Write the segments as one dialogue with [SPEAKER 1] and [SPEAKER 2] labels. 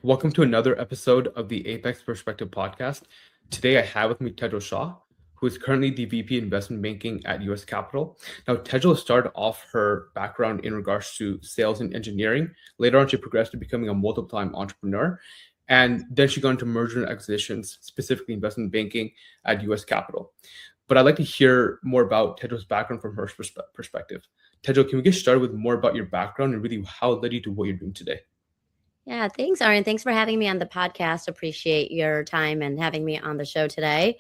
[SPEAKER 1] Welcome to another episode of the Apex Perspective podcast. Today I have with me Tejal Shah, who is currently the VP Investment Banking at US Capital. Now, Tejal started off her background in regards to sales and engineering. Later on, she progressed to becoming a multiple-time entrepreneur. And then she got into merger and acquisitions, specifically investment banking at US Capital. But I'd like to hear more about Tejal's background from her perspective. Tejal, can we get started with more about your background and really how it led you to what you're doing today?
[SPEAKER 2] Yeah, thanks, Arian. Thanks for having me on the podcast. Appreciate your time and having me on the show today.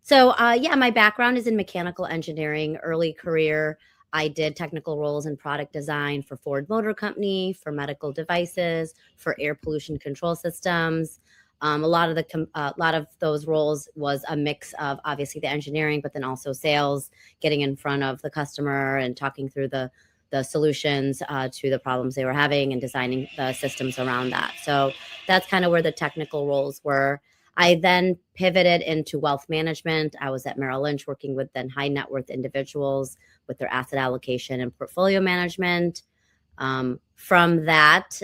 [SPEAKER 2] So, my background is in mechanical engineering. Early career, I did technical roles in product design for Ford Motor Company, for medical devices, for air pollution control systems. A lot of those roles was a mix of obviously the engineering, but then also sales, getting in front of the customer and talking through the solutions to the problems they were having and designing the systems around that. So that's kind of where the technical roles were. I then pivoted into wealth management. I was at Merrill Lynch working with then high net worth individuals with their asset allocation and portfolio management. From that,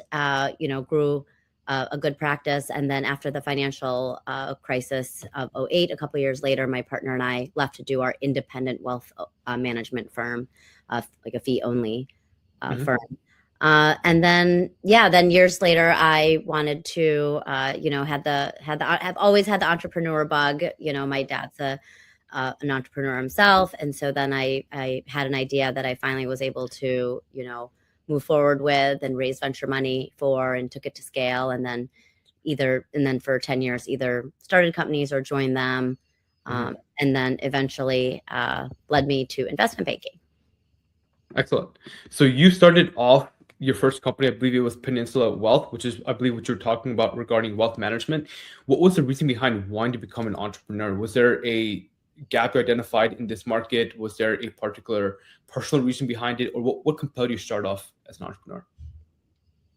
[SPEAKER 2] grew a good practice. And then after the financial crisis of '08, a couple of years later, my partner and I left to do our independent wealth management firm, like a fee only firm. And then years later, I wanted to, have always had the entrepreneur bug. My dad's an entrepreneur himself. And so then I had an idea that I finally was able to, move forward with and raise venture money for and took it to scale. And then for 10 years, either started companies or joined them. And then eventually led me to investment banking.
[SPEAKER 1] Excellent. So you started off your first company, I believe it was Peninsula Wealth, which is, I believe, what you're talking about regarding wealth management. What was the reason behind wanting to become an entrepreneur? Was there a gap you identified in this market? Was there a particular personal reason behind it? Or what compelled you to start off as an entrepreneur?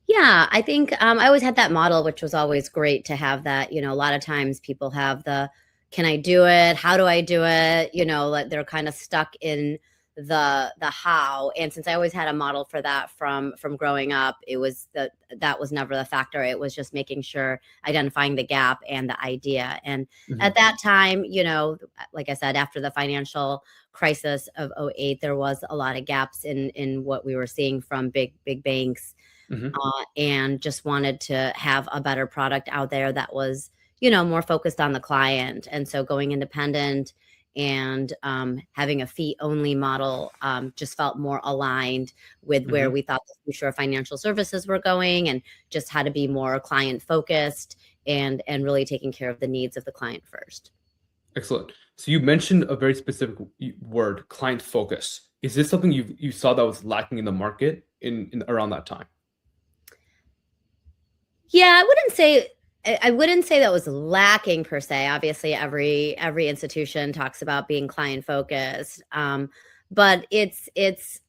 [SPEAKER 2] Yeah, I think I always had that model, which was always great to have that. A lot of times people have can I do it? How do I do it? Like they're kind of stuck in the how. And since I always had a model for that from growing up, it was that was never the factor. It was just making sure identifying the gap and the idea. And at that time, like I said, after the financial crisis of '08, there was a lot of gaps in what we were seeing from big banks. And just wanted to have a better product out there that was, more focused on the client. And so going independent and having a fee-only model just felt more aligned with where we thought the future of financial services were going, and just how to be more client-focused and really taking care of the needs of the client first.
[SPEAKER 1] Excellent. So you mentioned a very specific word, client focus. Is this something you saw that was lacking in the market in around that time?
[SPEAKER 2] Yeah, I wouldn't say that was lacking per se. Obviously, every institution talks about being client focused, but it's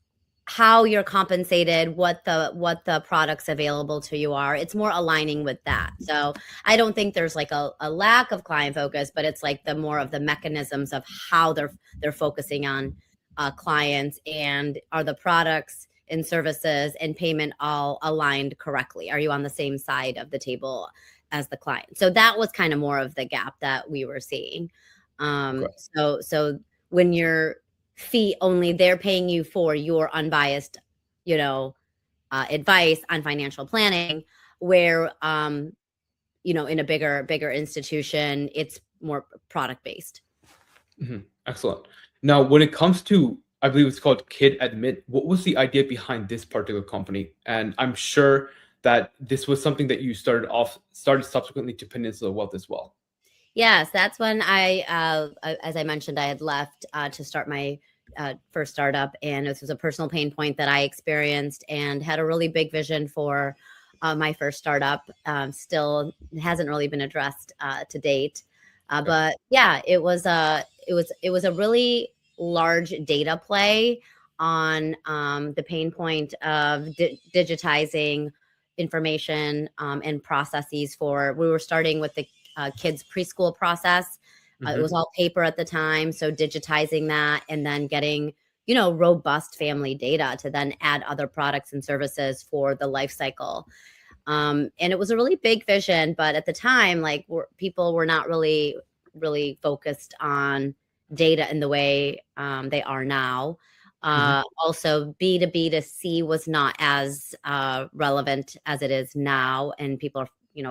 [SPEAKER 2] how you're compensated, what the products available to you are. It's more aligning with that. So I don't think there's like a lack of client focus, but it's like the more of the mechanisms of how they're focusing on clients, and are the products and services and payment all aligned correctly? Are you on the same side of the table as the client? So that was kind of more of the gap that we were seeing. So when you're fee only, they're paying you for your unbiased, advice on financial planning, where, in a bigger institution, it's more product based.
[SPEAKER 1] Excellent. Now, when it comes to, I believe it's called Kid Admit, what was the idea behind this particular company? And I'm sure that this was something that you started subsequently to Peninsula Wealth as well.
[SPEAKER 2] Yes, that's when as I mentioned, I had left to start my first startup, and this was a personal pain point that I experienced and had a really big vision for my first startup. Still hasn't really been addressed to date, but yeah, it was a really large data play on the pain point of digitizing information and processes we were starting with the kids preschool process. It was all paper at the time. So digitizing that and then getting, robust family data to then add other products and services for the life cycle. And it was a really big vision, but at the time, like people were not really focused on data in the way they are now.
[SPEAKER 1] Hmm.
[SPEAKER 2] Also, B2B to C was not as relevant as it is now, and people are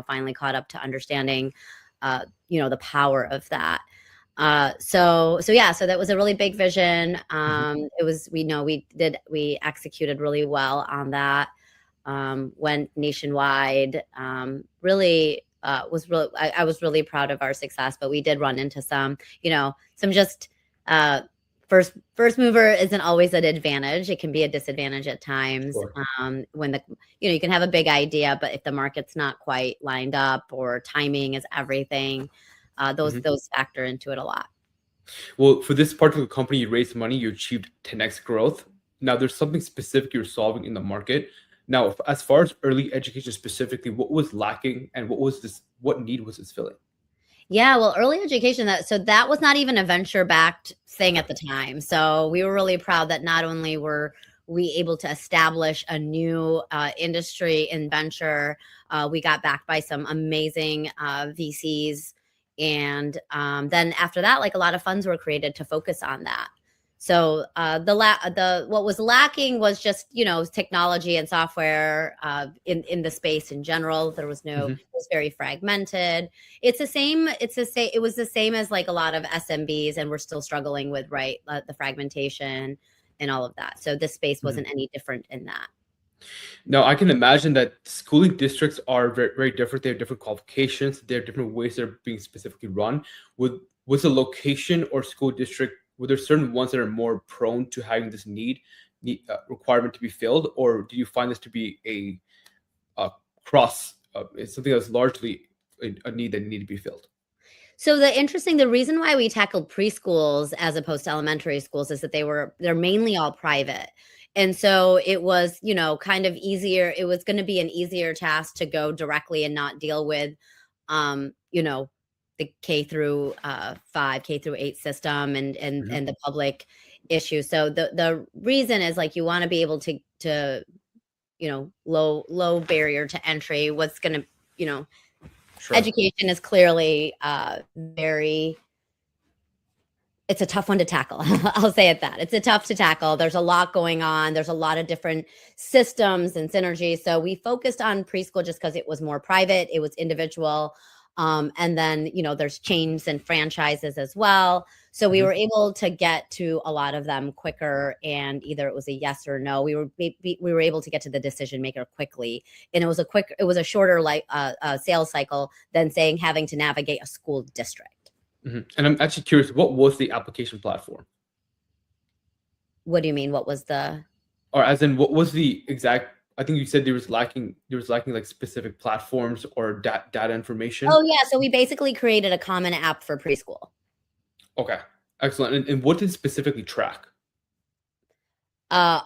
[SPEAKER 2] finally caught up to understanding the power of that. So yeah, so that was a really big vision.
[SPEAKER 1] Hmm.
[SPEAKER 2] It was we executed really well on that. Went nationwide. Really was really I was really proud of our success, but we did run into some just uh, first mover isn't always an advantage. It can be a disadvantage at times.
[SPEAKER 1] Sure.
[SPEAKER 2] When you can have a big idea, but if the market's not quite lined up or timing is everything,
[SPEAKER 1] Hmm.
[SPEAKER 2] those factor into it a lot.
[SPEAKER 1] Well, for this particular company, you raised money, you achieved 10x growth. Now, there's something specific you're solving in the market. Now, as far as early education specifically, what was lacking and what need was this filling?
[SPEAKER 2] Yeah, well, early education that was not even a venture backed thing
[SPEAKER 1] Okay.
[SPEAKER 2] at the time. So we were really proud that not only were we able to establish a new industry in venture, we got backed by some amazing VCs, and then after that, like a lot of funds were created to focus on that. So the what was lacking was just technology and software in the space in general. There was no
[SPEAKER 1] Hmm.
[SPEAKER 2] It was very fragmented. It was the same as like a lot of SMBs, and we're still struggling with the fragmentation and all of that. So this space
[SPEAKER 1] Hmm.
[SPEAKER 2] wasn't any different in that.
[SPEAKER 1] Now, I can imagine that schooling districts are very, very different. They have different qualifications. They have different ways they're being specifically run. Was the location or school district, were there certain ones that are more prone to having this requirement to be filled, or do you find this to be a cross? It's something that's largely a need that need to be filled.
[SPEAKER 2] So the reason why we tackled preschools as opposed to elementary schools is that they're mainly all private. And so it was, kind of easier. It was going to be an easier task to go directly and not deal with, um, you know, the K through 5, K through 8 system
[SPEAKER 1] Hmm.
[SPEAKER 2] and the public issue. So the reason is like you want to be able to low barrier to entry. What's going to, you know,
[SPEAKER 1] Sure.
[SPEAKER 2] education is clearly very it's a tough one to tackle. I'll say it that. It's a tough to tackle. There's a lot going on. There's a lot of different systems and synergies. So we focused on preschool just because it was more private, it was individual. And then, there's chains and franchises as well. So we
[SPEAKER 1] Hmm.
[SPEAKER 2] were able to get to a lot of them quicker, and either it was a yes or no. We were able to get to the decision maker quickly, and it was a shorter sales cycle than saying having to navigate a school district.
[SPEAKER 1] Hmm. And I'm actually curious, what was the application platform?
[SPEAKER 2] What do you mean? What was the
[SPEAKER 1] Or as in, what was the exact? I think you said there was lacking like specific platforms or data information.
[SPEAKER 2] Oh, yeah, so we basically created a common app for preschool.
[SPEAKER 1] Okay, excellent. And what did it specifically track?
[SPEAKER 2] Uh,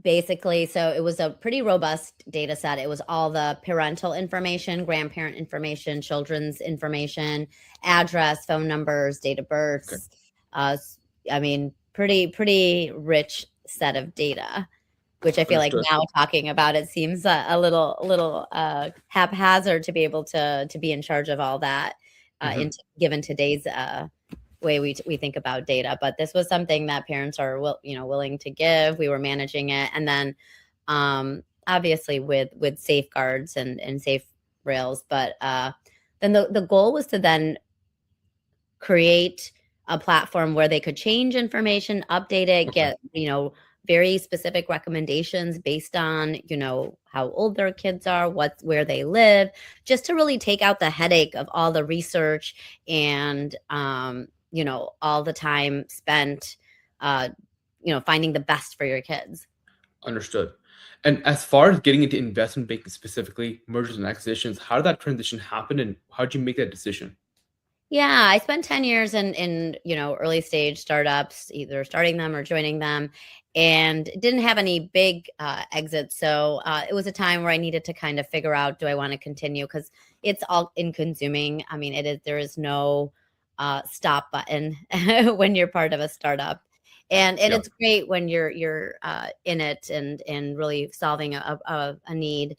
[SPEAKER 2] Basically, so it was a pretty robust data set. It was all the parental information, grandparent information, children's information, address, phone numbers, date of
[SPEAKER 1] Okay,
[SPEAKER 2] births. I mean, pretty rich set of data, which I feel like
[SPEAKER 1] understood.
[SPEAKER 2] now talking about it seems a little haphazard to be able to be in charge of all that
[SPEAKER 1] Hmm.
[SPEAKER 2] given today's way we think about data. But this was something that parents are willing to give. We were managing it, and then obviously with safeguards and safe rails. But then the goal was to then create a platform where they could change information, update it,
[SPEAKER 1] Okay,
[SPEAKER 2] get, very specific recommendations based on, how old their kids are, where they live, just to really take out the headache of all the research and, all the time spent, uh, finding the best for your kids.
[SPEAKER 1] understood. And as far as getting into investment banking specifically, mergers and acquisitions, how did that transition happen, and how did you make that decision?
[SPEAKER 2] Yeah, I spent 10 years in early stage startups, either starting them or joining them, and didn't have any big exits. So it was a time where I needed to kind of figure out, do I want to continue? Because it's all in consuming. I mean, there is no stop button when you're part of a startup. And
[SPEAKER 1] Yeah.
[SPEAKER 2] it's great when you're in it and really solving a need.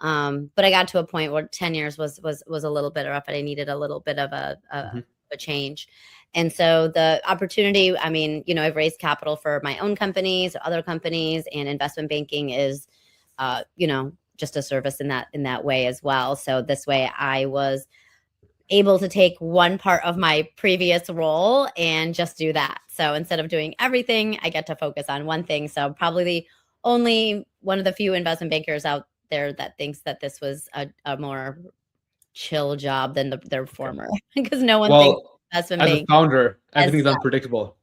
[SPEAKER 2] But I got to a point where 10 years was a little bit rough, and I needed a little bit of
[SPEAKER 1] Mhm.
[SPEAKER 2] a change. And so the opportunity, I mean, I've raised capital for my own companies, other companies, and investment banking is, just a service in that way as well. So this way I was able to take one part of my previous role and just do that. So instead of doing everything, I get to focus on one thing. So probably the only one of the few investment bankers out there that thinks that this was a more chill job than their
[SPEAKER 1] Okay.
[SPEAKER 2] former, because no one thinks
[SPEAKER 1] Well,
[SPEAKER 2] investment
[SPEAKER 1] as a
[SPEAKER 2] bank
[SPEAKER 1] founder,
[SPEAKER 2] as,
[SPEAKER 1] everything is unpredictable.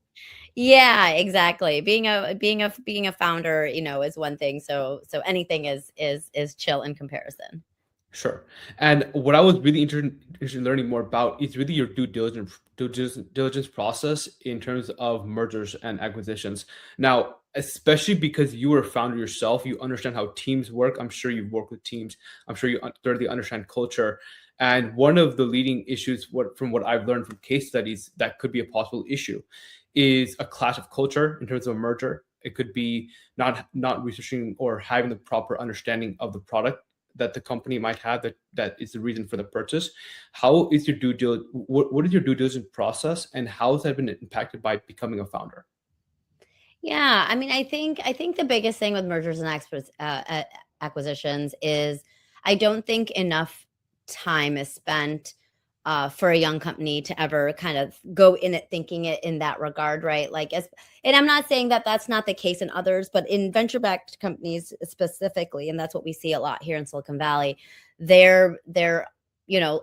[SPEAKER 2] yeah, exactly. Being a founder, is one thing. So anything is chill in comparison.
[SPEAKER 1] Sure. And what I was really interested in learning more about is really your due diligence process in terms of mergers and acquisitions. Now, especially because you were a founder yourself, you understand how teams work. I'm sure you've worked with teams. I'm sure you thoroughly understand culture. And one of the leading issues, from what I've learned from case studies, that could be a possible issue, is a clash of culture in terms of a merger. It could be not researching or having the proper understanding of the product that the company might have that is the reason for the purchase. How is your what is your due diligence process, and how has that been impacted by becoming a founder?
[SPEAKER 2] Yeah, I mean, I think the biggest thing with mergers and acquisitions is I don't think enough time is spent for a young company to ever kind of go in it thinking it in that regard, right? Like, and I'm not saying that that's not the case in others, but in venture-backed companies specifically, and that's what we see a lot here in Silicon Valley. They're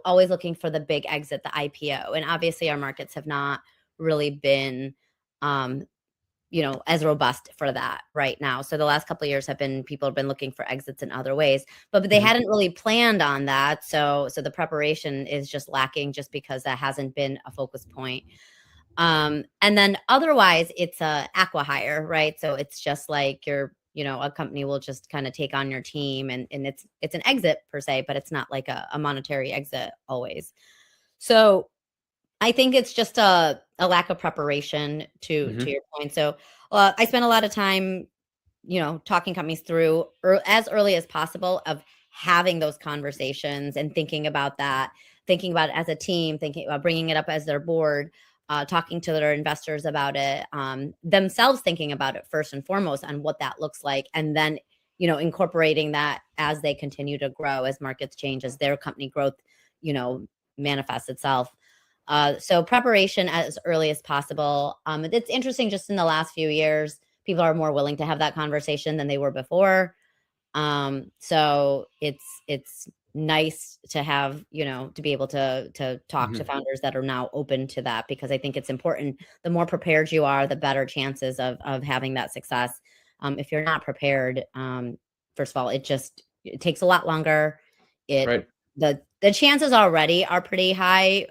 [SPEAKER 2] always looking for the big exit, the IPO, and obviously our markets have not really been. Um, as robust for that right now. So the last couple of years people have been looking for exits in other ways, but they
[SPEAKER 1] Mhm.
[SPEAKER 2] hadn't really planned on that. So the preparation is just lacking just because that hasn't been a focus point. And then otherwise it's a acqui-hire, right? So it's just like a company will just kind of take on your team, and it's an exit per se, but it's not like a monetary exit always. So I think it's just a lack of preparation to
[SPEAKER 1] Mhm.
[SPEAKER 2] your point. So, I spent a lot of time, talking companies through as early as possible of having those conversations and thinking about it as a team, thinking about bringing it up as their board, talking to their investors about it, themselves thinking about it first and foremost on what that looks like, and then incorporating that as they continue to grow, as markets change, as their company growth, you know, manifests itself. So preparation as early as possible. It's interesting just in the last few years, people are more willing to have that conversation than they were before. So it's nice to have, to be able to talk to
[SPEAKER 1] Mhm.
[SPEAKER 2] founders that are now open to that, because I think it's important. The more prepared you are, the better chances of having that success. If you're not prepared, first of all, it takes a lot longer. It
[SPEAKER 1] Right.
[SPEAKER 2] the chances already are pretty high,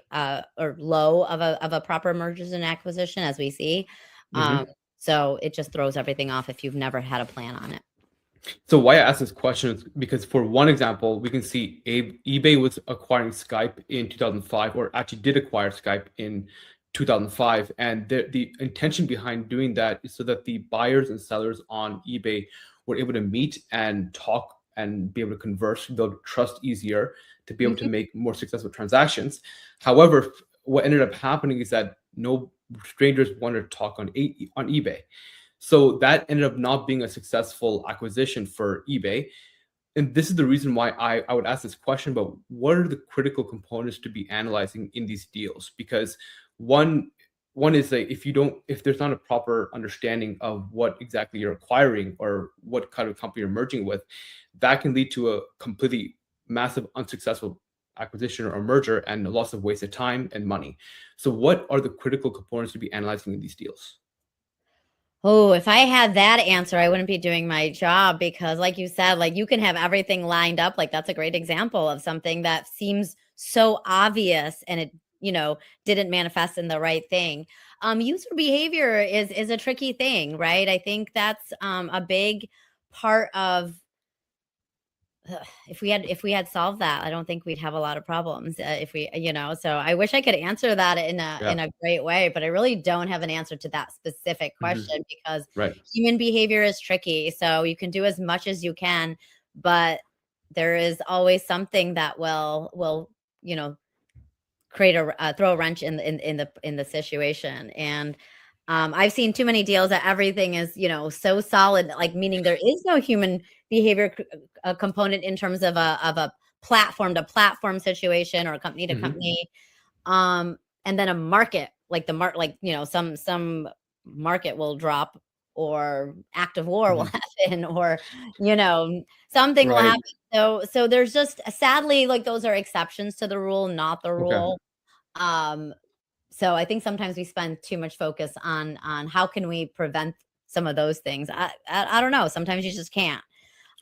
[SPEAKER 2] or low of a proper mergers and acquisition, as we see. Um,
[SPEAKER 1] Mhm.
[SPEAKER 2] so it just throws everything off if you've never had a plan on it.
[SPEAKER 1] So why I ask this question is because, for one example, we can see eBay was acquiring Skype in 2005, or actually did acquire Skype in 2005, and the intention behind doing that is so that the buyers and sellers on eBay were able to meet and talk and be able to converse, build trust easier, to be able to
[SPEAKER 2] Mhm.
[SPEAKER 1] make more successful transactions. However, what ended up happening is that no strangers wanted to talk on eBay. So that ended up not being a successful acquisition for eBay. And this is the reason why I would ask this question about what are the critical components to be analyzing in these deals? Because one one is that if there's not a proper understanding of what exactly you're acquiring or what kind of company you're merging with, that can lead to a completely massive unsuccessful acquisition or merger and a loss of wasted time and money. So what are the critical components to be analyzing in these deals?
[SPEAKER 2] Oh, if I had that answer, I wouldn't be doing my job, because like you said, like you can have everything lined up. Like that's a great example of something that seems so obvious, and it, didn't manifest in the right thing. User behavior is a tricky thing, right? I think that's a big part of if we had solved that, I don't think we'd have a lot of problems, if we, so I wish I could answer that in
[SPEAKER 1] Yeah.
[SPEAKER 2] a great way, but I really don't have an answer to that specific
[SPEAKER 1] Mhm.
[SPEAKER 2] question, because
[SPEAKER 1] Right.
[SPEAKER 2] human behavior is tricky. So you can do as much as you can, but there is always something that will, you know, create a throw a wrench in the situation. And I've seen too many deals that everything is, so solid, like meaning there is no human behavior component in terms of a platform to platform situation or company to
[SPEAKER 1] Hmm.
[SPEAKER 2] company. Um, and then a market, like like, some market will drop, or act of war will
[SPEAKER 1] Hmm.
[SPEAKER 2] happen, or, you know, something will
[SPEAKER 1] Right.
[SPEAKER 2] happen. So there's just, sadly, like, those are exceptions to the rule, not the
[SPEAKER 1] Okay.
[SPEAKER 2] rule. Um, so I think sometimes we spend too much focus on how can we prevent some of those things. I don't know. Sometimes you just can't.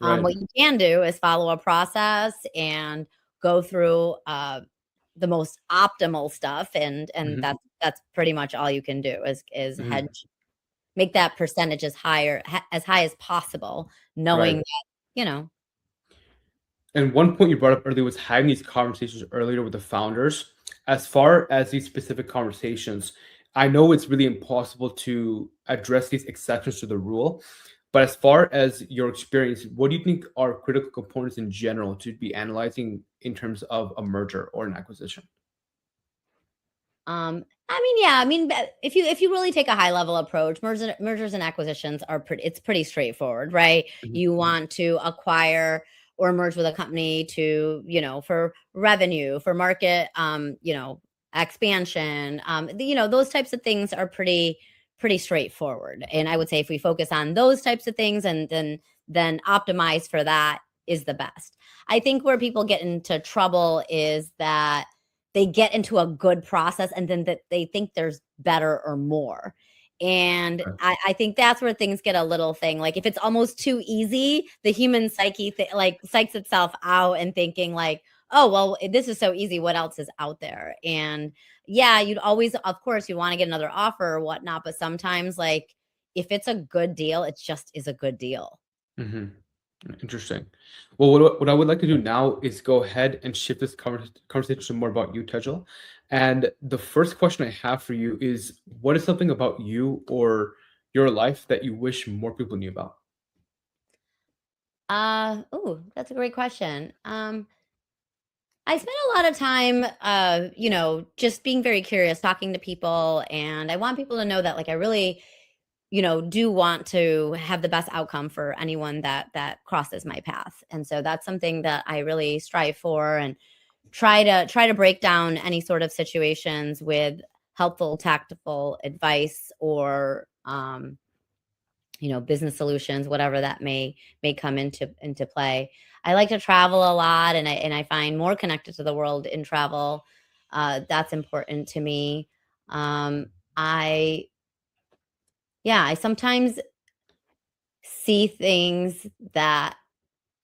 [SPEAKER 1] Right.
[SPEAKER 2] What you can do is follow a process and go through the most optimal stuff, and
[SPEAKER 1] Hmm.
[SPEAKER 2] that's pretty much all you can do is
[SPEAKER 1] Hmm.
[SPEAKER 2] hedge, make that percentage as high as possible, knowing
[SPEAKER 1] Right.
[SPEAKER 2] that, you know.
[SPEAKER 1] And one point you brought up earlier was having these conversations earlier with the founders. As far as these specific conversations, I know it's really impossible to address these exceptions to the rule. But as far as your experience, what do you think are critical components in general to be analyzing in terms of a merger or an acquisition?
[SPEAKER 2] I mean, yeah, I mean, if you really take a high level approach, mergers and acquisitions are pretty straightforward, right?
[SPEAKER 1] Mhm.
[SPEAKER 2] You want to acquire or merge with a company to, for revenue, for market, expansion, those types of things are pretty straightforward. And I would say if we focus on those types of things, and then optimize for that, is the best. I think where people get into trouble is that they get into a good process, and then that they think there's better or more. And
[SPEAKER 1] Okay.
[SPEAKER 2] I think that's where things get a little thing. Like, if it's almost too easy, the human psyche like psychs itself out and thinking like, oh, well, this is so easy. What else is out there? And yeah, you'd always, of course, you want to get another offer or whatnot. But sometimes, like, if it's a good deal, it just is a good deal.
[SPEAKER 1] Hmm. Interesting. Well, what I would like to do now is go ahead and shift this conversation to more about you, Tejal. And the first question I have for you is, what is something about you or your life that you wish more people knew about?
[SPEAKER 2] Oh, that's a great question. I spend a lot of time, just being very curious, talking to people, and I want people to know that, like, I really, do want to have the best outcome for anyone that crosses my path, and so that's something that I really strive for, and try to break down any sort of situations with helpful, tactful advice, or business solutions, whatever that may come into play. I like to travel a lot, and I find more connected to the world in travel. That's important to me. I Yeah, I sometimes see things that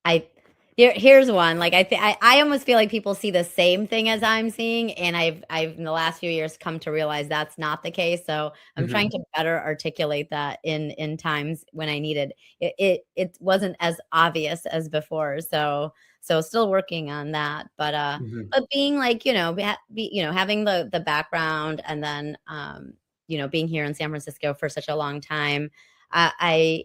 [SPEAKER 2] I here's one, like, I almost feel like people see the same thing as I'm seeing, and I've in the last few years come to realize that's not the case, so I'm trying
[SPEAKER 1] Hmm.
[SPEAKER 2] to better articulate that in times when I needed it wasn't as obvious as before, so still working on that,
[SPEAKER 1] Hmm.
[SPEAKER 2] but being like, having the background, and then, being here in San Francisco for such a long time, I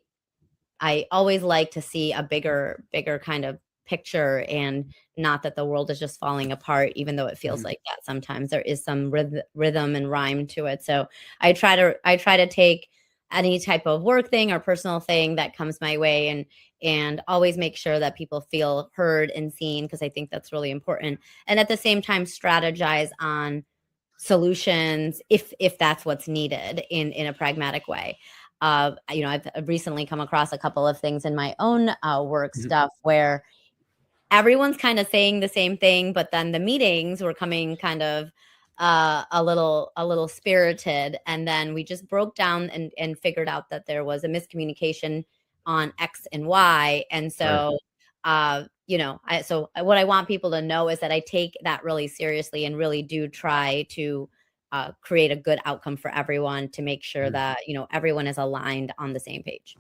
[SPEAKER 2] I always like to see a bigger kind of picture, and not that the world is just falling apart, even though it feels
[SPEAKER 1] Hmm.
[SPEAKER 2] like that sometimes. There is some rhythm and rhyme to it. So I try to take any type of work thing or personal thing that comes my way, and always make sure that people feel heard and seen, because I think that's really important. And at the same time, strategize on solutions if that's what's needed in a pragmatic way. I've recently come across a couple of things in my own work
[SPEAKER 1] Hmm.
[SPEAKER 2] stuff where everyone's kind of saying the same thing, but then the meetings were coming kind of a little spirited, and then we just broke down and figured out that there was a miscommunication on X and Y, and
[SPEAKER 1] Right.
[SPEAKER 2] so what I want people to know is that I take that really seriously, and really do try to create a good outcome for everyone, to make sure
[SPEAKER 1] Mhm.
[SPEAKER 2] that everyone is aligned on the same page.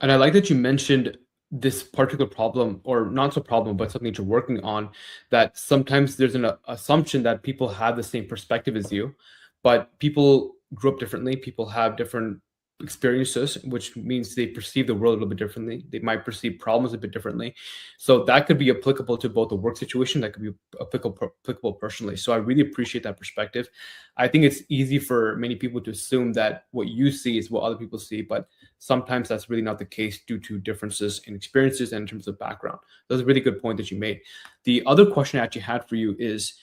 [SPEAKER 1] And I like that you mentioned this particular problem, or not so problem, but something that you're working on. That sometimes there's an assumption that people have the same perspective as you, but people grew up differently. People have different experiences, which means they perceive the world a little bit differently. They might perceive problems a bit differently. So that could be applicable to both the work situation, that could be applicable personally. So I really appreciate that perspective. I think it's easy for many people to assume that what you see is what other people see, but sometimes that's really not the case due to differences in experiences and in terms of background. That's a really good point that you made. The other question I actually had for you is,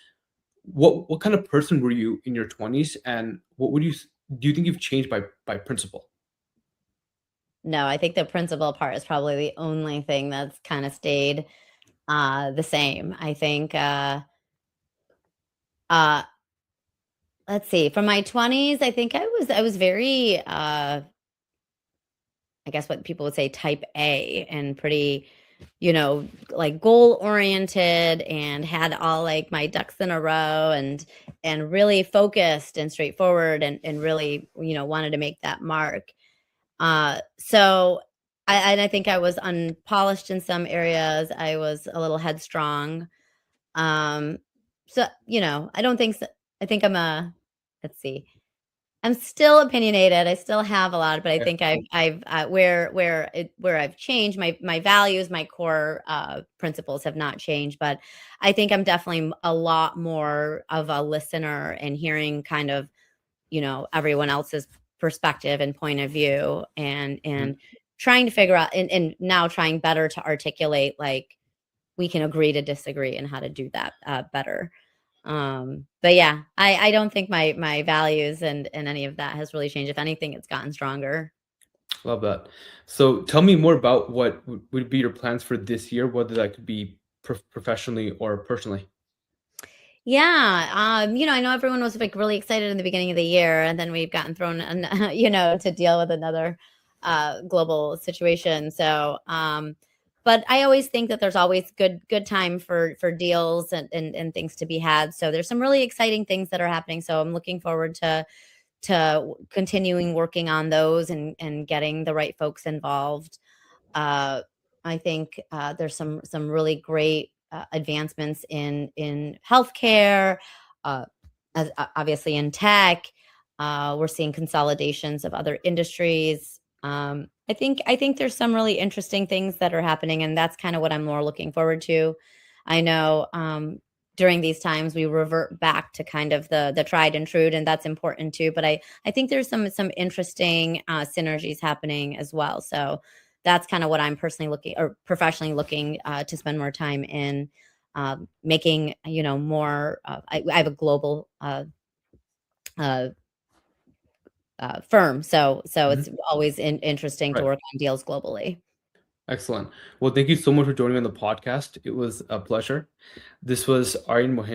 [SPEAKER 1] what kind of person were you in your 20s, and what would you do you think you've changed by principle?
[SPEAKER 2] No, I think the principal part is probably the only thing that's kind of stayed the same. I think uh let's see, from my 20s, I think I was very I guess what people would say type A, and pretty, like goal oriented, and had all like my ducks in a row, and really focused and straightforward, and really, wanted to make that mark. So I think I was unpolished in some areas. I was a little headstrong. Um, so, I don't think so. I think let's see. I'm still opinionated. I still have a lot, but I
[SPEAKER 1] Okay.
[SPEAKER 2] think I've where I've changed, my values, my core principles have not changed, but I think I'm definitely a lot more of a listener, and hearing kind of, everyone else's perspective and point of view, and
[SPEAKER 1] Mhm.
[SPEAKER 2] trying to figure out, and now trying better to articulate, like, we can agree to disagree, and how to do that better. But yeah, I don't think my values and any of that has really changed. If anything, it's gotten stronger.
[SPEAKER 1] Love that. So tell me more about what would be your plans for this year, whether that could be professionally or personally.
[SPEAKER 2] Yeah, I know everyone was like really excited in the beginning of the year, and then we've gotten thrown, to deal with another global situation. So, but I always think that there's always good time for deals, and things to be had. So there's some really exciting things that are happening. So I'm looking forward to continuing working on those, and getting the right folks involved. Uh, I think there's some really great advancements in healthcare, uh, obviously in tech. We're seeing consolidations of other industries. I think there's some really interesting things that are happening, and that's kind of what I'm more looking forward to. I know during these times we revert back to kind of the tried and true, and that's important too. But I think there's some interesting synergies happening as well. So that's kind of what I'm personally looking, or professionally looking, to spend more time in, making, more. I have a global uh, firm, so
[SPEAKER 1] Mhm.
[SPEAKER 2] it's always interesting to
[SPEAKER 1] Right.
[SPEAKER 2] work on deals globally.
[SPEAKER 1] Excellent. Well, thank you so much for joining me on the podcast. It was a pleasure. This was Aryan Mohan.